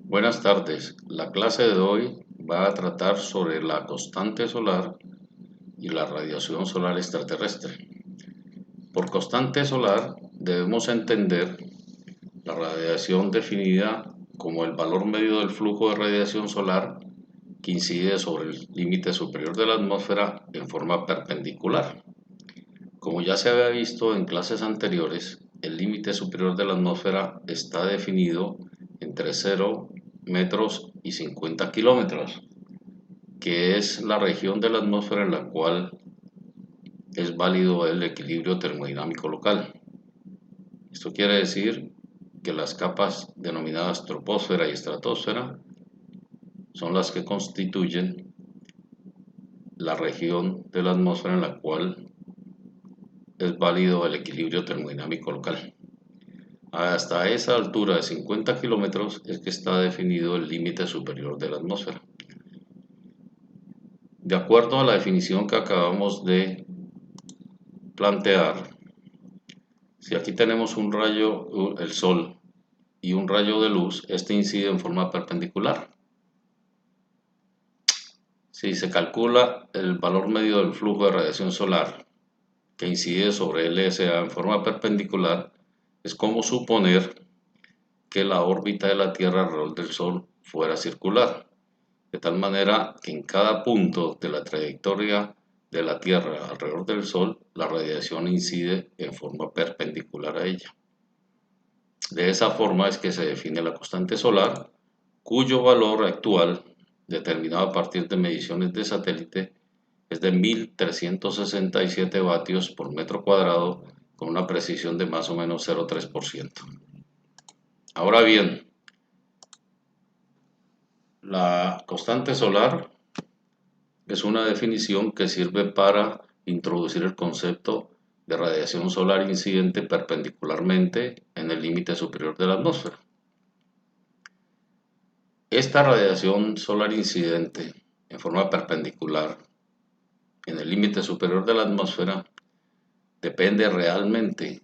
Buenas tardes. La clase de hoy va a tratar sobre la constante solar y la radiación solar extraterrestre. Por constante solar debemos entender la radiación definida como el valor medio del flujo de radiación solar que incide sobre el límite superior de la atmósfera en forma perpendicular. Como ya se había visto en clases anteriores, el límite superior de la atmósfera está definido entre 0 metros y 50 kilómetros, que es la región de la atmósfera en la cual es válido el equilibrio termodinámico local. Esto quiere decir que las capas denominadas troposfera y estratosfera son las que constituyen la región de la atmósfera en la cual es válido el equilibrio termodinámico local. Hasta esa altura de 50 kilómetros es que está definido el límite superior de la atmósfera. De acuerdo a la definición que acabamos de plantear, si aquí tenemos un rayo, el Sol, y un rayo de luz, este incide en forma perpendicular. Si se calcula el valor medio del flujo de radiación solar que incide sobre LSA en forma perpendicular, es como suponer que la órbita de la Tierra alrededor del Sol fuera circular, de tal manera que en cada punto de la trayectoria de la Tierra alrededor del Sol, la radiación incide en forma perpendicular a ella. De esa forma es que se define la constante solar, cuyo valor actual, determinado a partir de mediciones de satélite, es de 1367 vatios por metro cuadrado, con una precisión de más o menos 0,3%. Ahora bien, la constante solar es una definición que sirve para introducir el concepto de radiación solar incidente perpendicularmente en el límite superior de la atmósfera. Esta radiación solar incidente en forma perpendicular en el límite superior de la atmósfera depende realmente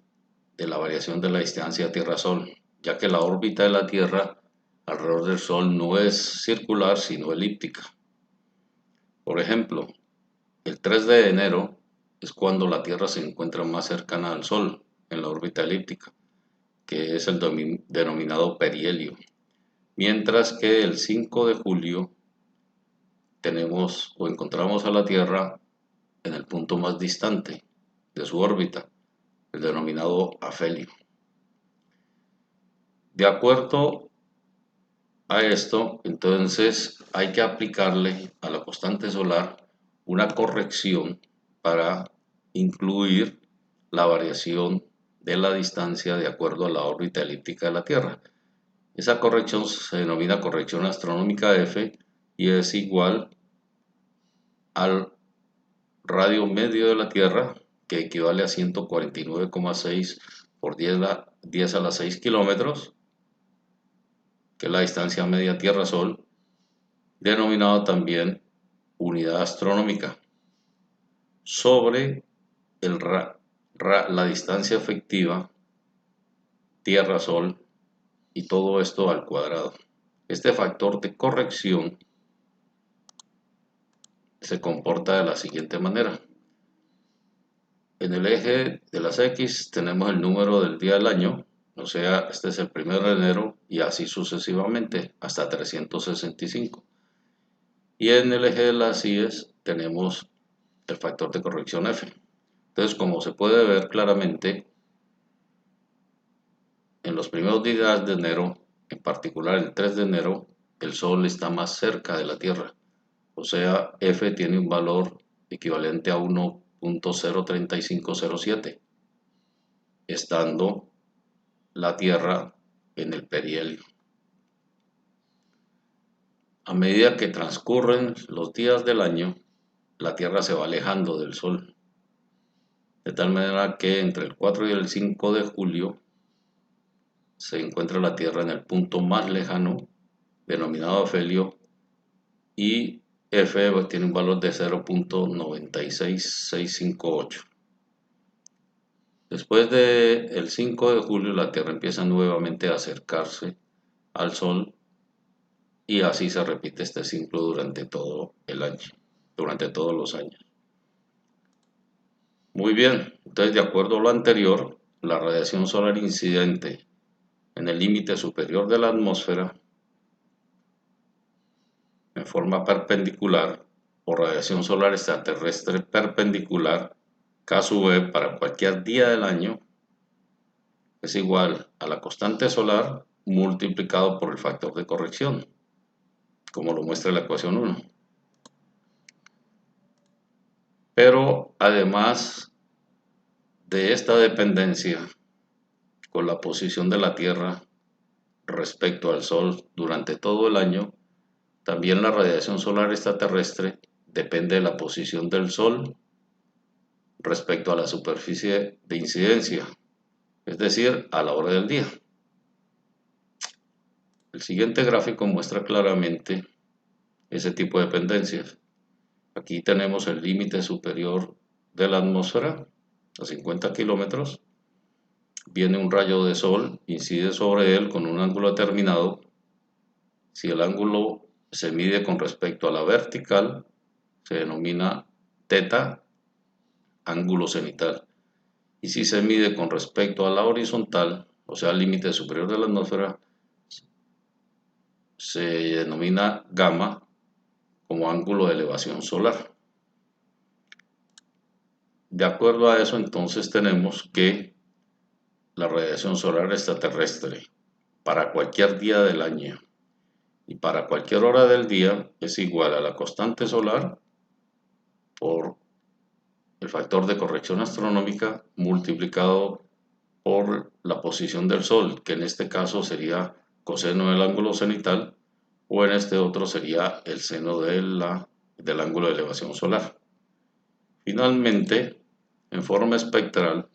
de la variación de la distancia Tierra-Sol, ya que la órbita de la Tierra alrededor del Sol no es circular sino elíptica. Por ejemplo, el 3 de enero es cuando la Tierra se encuentra más cercana al Sol en la órbita elíptica, que es el denominado perihelio, mientras que el 5 de julio tenemos o encontramos a la Tierra en el punto más distante de su órbita, el denominado afelio. De acuerdo a esto, entonces hay que aplicarle a la constante solar una corrección para incluir la variación de la distancia de acuerdo a la órbita elíptica de la Tierra. Esa corrección se denomina corrección astronómica F y es igual al radio medio de la Tierra, que equivale a 149,6 por 10 a la 6 kilómetros, que es la distancia media Tierra-Sol, denominado también unidad astronómica, sobre la distancia efectiva Tierra-Sol, y todo esto al cuadrado. Este factor de corrección se comporta de la siguiente manera. En el eje de las X tenemos el número del día del año, o sea, este es el 1 de enero y así sucesivamente hasta 365. Y en el eje de las Y tenemos el factor de corrección F. Entonces, como se puede ver claramente, en los primeros días de enero, en particular el 3 de enero, el Sol está más cerca de la Tierra. O sea, F tiene un valor equivalente a 1.03507, estando la Tierra en el perihelio. A medida que transcurren los días del año, la Tierra se va alejando del Sol, de tal manera que entre el 4 y el 5 de julio se encuentra la Tierra en el punto más lejano, denominado afelio, y F tiene un valor de 0.96658. Después del 5 de julio, la Tierra empieza nuevamente a acercarse al Sol y así se repite este ciclo durante todo el año, durante todos los años. Muy bien, entonces de acuerdo a lo anterior, la radiación solar incidente en el límite superior de la atmósfera en forma perpendicular o radiación solar extraterrestre perpendicular K sub E para cualquier día del año es igual a la constante solar multiplicado por el factor de corrección, como lo muestra la ecuación 1. Pero además de esta dependencia con la posición de la Tierra respecto al Sol durante todo el año, también la radiación solar extraterrestre depende de la posición del Sol respecto a la superficie de incidencia, es decir, a la hora del día. El siguiente gráfico muestra claramente ese tipo de dependencias. Aquí tenemos el límite superior de la atmósfera a 50 kilómetros. Viene un rayo de sol, incide sobre él con un ángulo determinado. Si el ángulo se mide con respecto a la vertical, se denomina teta, ángulo cenital. Y si se mide con respecto a la horizontal, o sea, el límite superior de la atmósfera, se denomina gamma como ángulo de elevación solar. De acuerdo a eso, entonces tenemos que la radiación solar extraterrestre para cualquier día del año y para cualquier hora del día es igual a la constante solar por el factor de corrección astronómica multiplicado por la posición del Sol, que en este caso sería coseno del ángulo cenital, o en este otro sería el seno del ángulo de elevación solar. Finalmente, en forma espectral,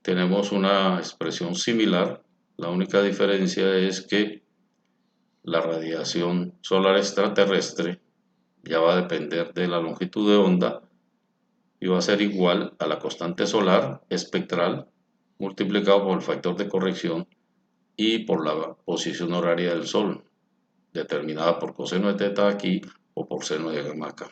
tenemos una expresión similar. La única diferencia es que la radiación solar extraterrestre ya va a depender de la longitud de onda y va a ser igual a la constante solar espectral multiplicado por el factor de corrección y por la posición horaria del Sol, determinada por coseno de teta aquí o por seno de gamma acá.